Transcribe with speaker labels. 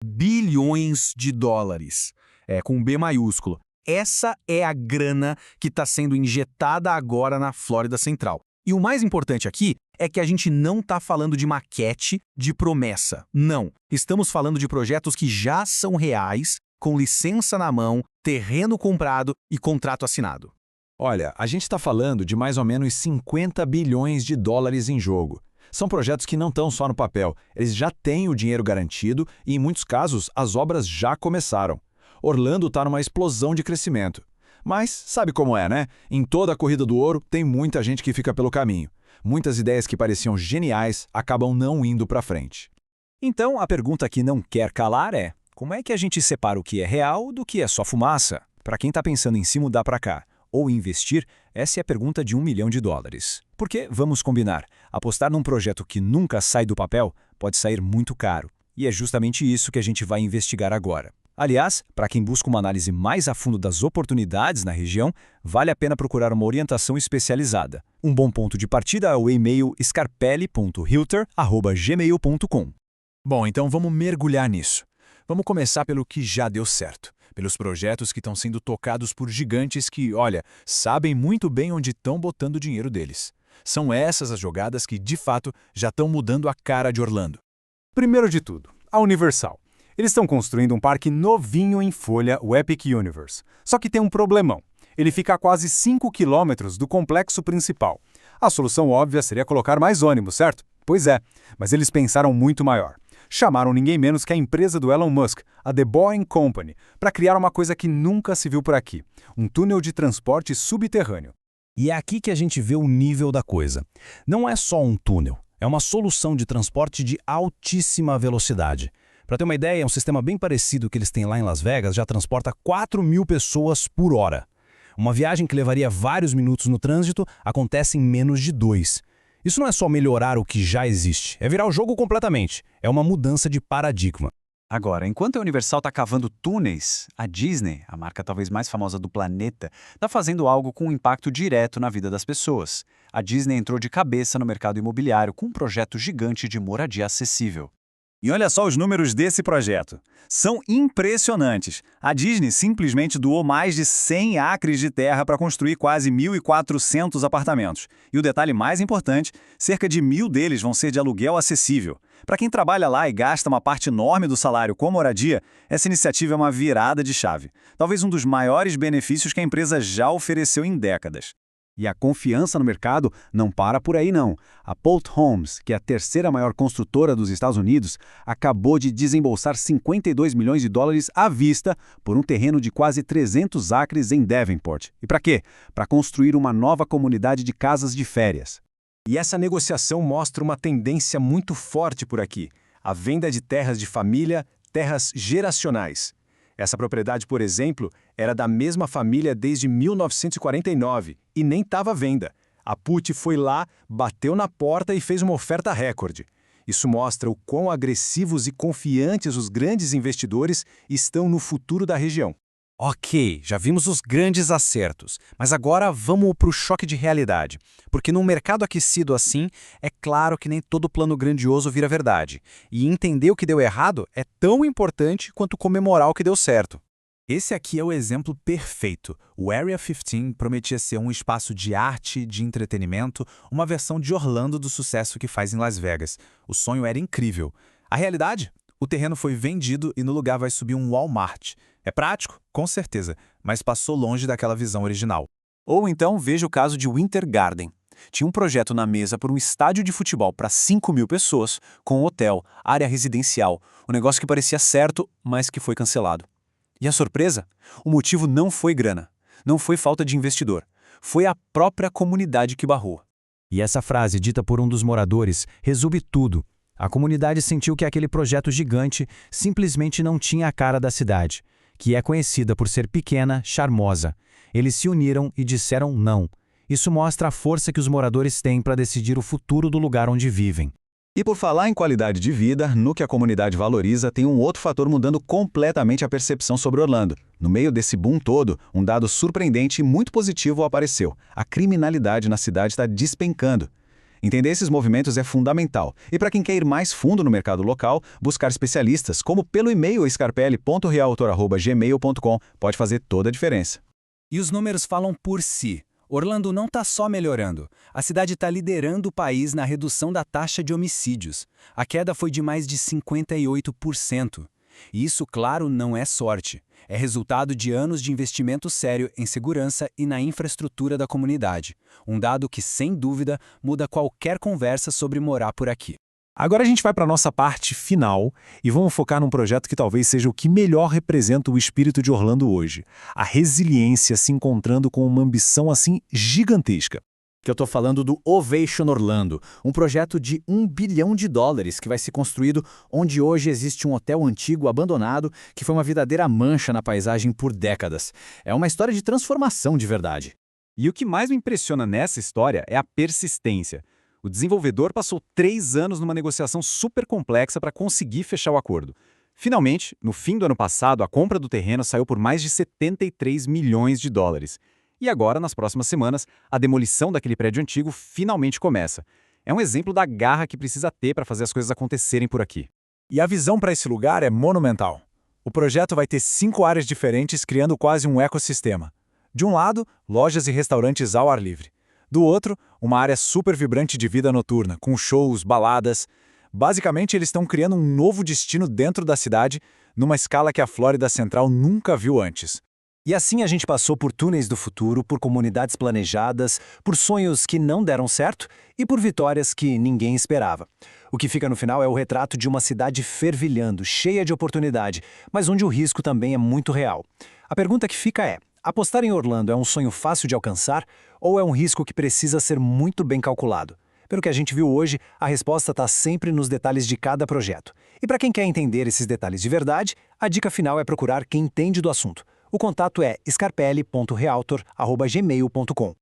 Speaker 1: bilhões de dólares, com B maiúsculo. Essa é a grana que está sendo injetada agora na Flórida Central. E o mais importante aqui é que a gente não está falando de maquete, de promessa. Não. Estamos falando de projetos que já são reais, com licença na mão, terreno comprado e contrato assinado.
Speaker 2: Olha, a gente está falando de mais ou menos 50 bilhões de dólares em jogo. São projetos que não estão só no papel, eles já têm o dinheiro garantido e, em muitos casos, as obras já começaram. Orlando está numa explosão de crescimento. Mas sabe como é, né? Em toda a corrida do ouro, tem muita gente que fica pelo caminho. Muitas ideias que pareciam geniais acabam não indo para frente.
Speaker 3: Então, a pergunta que não quer calar é: como é que a gente separa o que é real do que é só fumaça? Para quem está pensando em se mudar para cá ou investir, essa é a pergunta de $1 milhão. Porque, vamos combinar, apostar num projeto que nunca sai do papel pode sair muito caro. E é justamente isso que a gente vai investigar agora. Aliás, para quem busca uma análise mais a fundo das oportunidades na região, vale a pena procurar uma orientação especializada. Um bom ponto de partida é o e-mail scarpelli.realtor@gmail.com.
Speaker 4: Bom, então vamos mergulhar nisso. Vamos começar pelo que já deu certo. Pelos projetos que estão sendo tocados por gigantes que, olha, sabem muito bem onde estão botando o dinheiro deles. São essas as jogadas que, de fato, já estão mudando a cara de Orlando.
Speaker 5: Primeiro de tudo, a Universal. Eles estão construindo um parque novinho em folha, o Epic Universe. Só que tem um problemão. Ele fica a quase 5 quilômetros do complexo principal. A solução óbvia seria colocar mais ônibus, certo? Pois é, mas eles pensaram muito maior. Chamaram ninguém menos que a empresa do Elon Musk, a The Boring Company, para criar uma coisa que nunca se viu por aqui, um túnel de transporte subterrâneo.
Speaker 3: E é aqui que a gente vê o nível da coisa. Não é só um túnel, é uma solução de transporte de altíssima velocidade. Para ter uma ideia, um sistema bem parecido que eles têm lá em Las Vegas já transporta 4.000 pessoas por hora. Uma viagem que levaria vários minutos no trânsito acontece em menos de 2. Isso não é só melhorar o que já existe, é virar o jogo completamente. É uma mudança de paradigma.
Speaker 6: Agora, enquanto a Universal está cavando túneis, a Disney, a marca talvez mais famosa do planeta, está fazendo algo com um impacto direto na vida das pessoas. A Disney entrou de cabeça no mercado imobiliário com um projeto gigante de moradia acessível.
Speaker 7: E olha só os números desse projeto. São impressionantes. A Disney simplesmente doou mais de 100 acres de terra para construir quase 1.400 apartamentos. E o detalhe mais importante, cerca de 1.000 deles vão ser de aluguel acessível. Para quem trabalha lá e gasta uma parte enorme do salário com moradia, essa iniciativa é uma virada de chave. Talvez um dos maiores benefícios que a empresa já ofereceu em décadas.
Speaker 8: E a confiança no mercado não para por aí não. A Pulte Homes, que é a terceira maior construtora dos Estados Unidos, acabou de desembolsar $52 milhões à vista por um terreno de quase 300 acres em Davenport. E para quê? Para construir uma nova comunidade de casas de férias.
Speaker 5: E essa negociação mostra uma tendência muito forte por aqui. A venda de terras de família, terras geracionais. Essa propriedade, por exemplo, era da mesma família desde 1949 e nem estava à venda. A Pulte foi lá, bateu na porta e fez uma oferta recorde. Isso mostra o quão agressivos e confiantes os grandes investidores estão no futuro da região.
Speaker 3: Ok, já vimos os grandes acertos, mas agora vamos para o choque de realidade. Porque num mercado aquecido assim, é claro que nem todo plano grandioso vira verdade. E entender o que deu errado é tão importante quanto comemorar o que deu certo.
Speaker 4: Esse aqui é o exemplo perfeito. O Area 15 prometia ser um espaço de arte, de entretenimento, uma versão de Orlando do sucesso que faz em Las Vegas. O sonho era incrível. A realidade? O terreno foi vendido e no lugar vai subir um Walmart. É prático? Com certeza, mas passou longe daquela visão original.
Speaker 6: Ou então veja o caso de Winter Garden. Tinha um projeto na mesa por um estádio de futebol para 5.000 pessoas, com hotel, área residencial, um negócio que parecia certo, mas que foi cancelado. E a surpresa? O motivo não foi grana, não foi falta de investidor, foi a própria comunidade que barrou.
Speaker 3: E essa frase dita por um dos moradores resume tudo. A comunidade sentiu que aquele projeto gigante simplesmente não tinha a cara da cidade, que é conhecida por ser pequena, charmosa. Eles se uniram e disseram não. Isso mostra a força que os moradores têm para decidir o futuro do lugar onde vivem.
Speaker 7: E por falar em qualidade de vida, no que a comunidade valoriza, tem um outro fator mudando completamente a percepção sobre Orlando. No meio desse boom todo, um dado surpreendente e muito positivo apareceu. A criminalidade na cidade está despencando.
Speaker 8: Entender esses movimentos é fundamental. E para quem quer ir mais fundo no mercado local, buscar especialistas, como pelo e-mail scarpelli.realtor@gmail.com, pode fazer toda a diferença.
Speaker 3: E os números falam por si. Orlando não está só melhorando. A cidade está liderando o país na redução da taxa de homicídios. A queda foi de mais de 58%. E isso, claro, não é sorte. É resultado de anos de investimento sério em segurança e na infraestrutura da comunidade. Um dado que, sem dúvida, muda qualquer conversa sobre morar por aqui.
Speaker 5: Agora a gente vai para a nossa parte final e vamos focar num projeto que talvez seja o que melhor representa o espírito de Orlando hoje. A resiliência se encontrando com uma ambição assim gigantesca.
Speaker 6: Que eu estou falando do Ovation Orlando, um projeto de $1 bilhão que vai ser construído onde hoje existe um hotel antigo abandonado que foi uma verdadeira mancha na paisagem por décadas. É uma história de transformação de verdade.
Speaker 2: E o que mais me impressiona nessa história é a persistência. O desenvolvedor passou 3 anos numa negociação super complexa para conseguir fechar o acordo. Finalmente, no fim do ano passado, a compra do terreno saiu por mais de $73 milhões. E agora, nas próximas semanas, a demolição daquele prédio antigo finalmente começa. É um exemplo da garra que precisa ter para fazer as coisas acontecerem por aqui.
Speaker 5: E a visão para esse lugar é monumental. O projeto vai ter 5 áreas diferentes, criando quase um ecossistema. De um lado, lojas e restaurantes ao ar livre. Do outro, uma área super vibrante de vida noturna, com shows, baladas. Basicamente, eles estão criando um novo destino dentro da cidade, numa escala que a Flórida Central nunca viu antes.
Speaker 3: E assim a gente passou por túneis do futuro, por comunidades planejadas, por sonhos que não deram certo e por vitórias que ninguém esperava. O que fica no final é o retrato de uma cidade fervilhando, cheia de oportunidade, mas onde o risco também é muito real. A pergunta que fica é: apostar em Orlando é um sonho fácil de alcançar ou é um risco que precisa ser muito bem calculado? Pelo que a gente viu hoje, a resposta está sempre nos detalhes de cada projeto. E para quem quer entender esses detalhes de verdade, a dica final é procurar quem entende do assunto. O contato é scarpelli.realtor@gmail.com.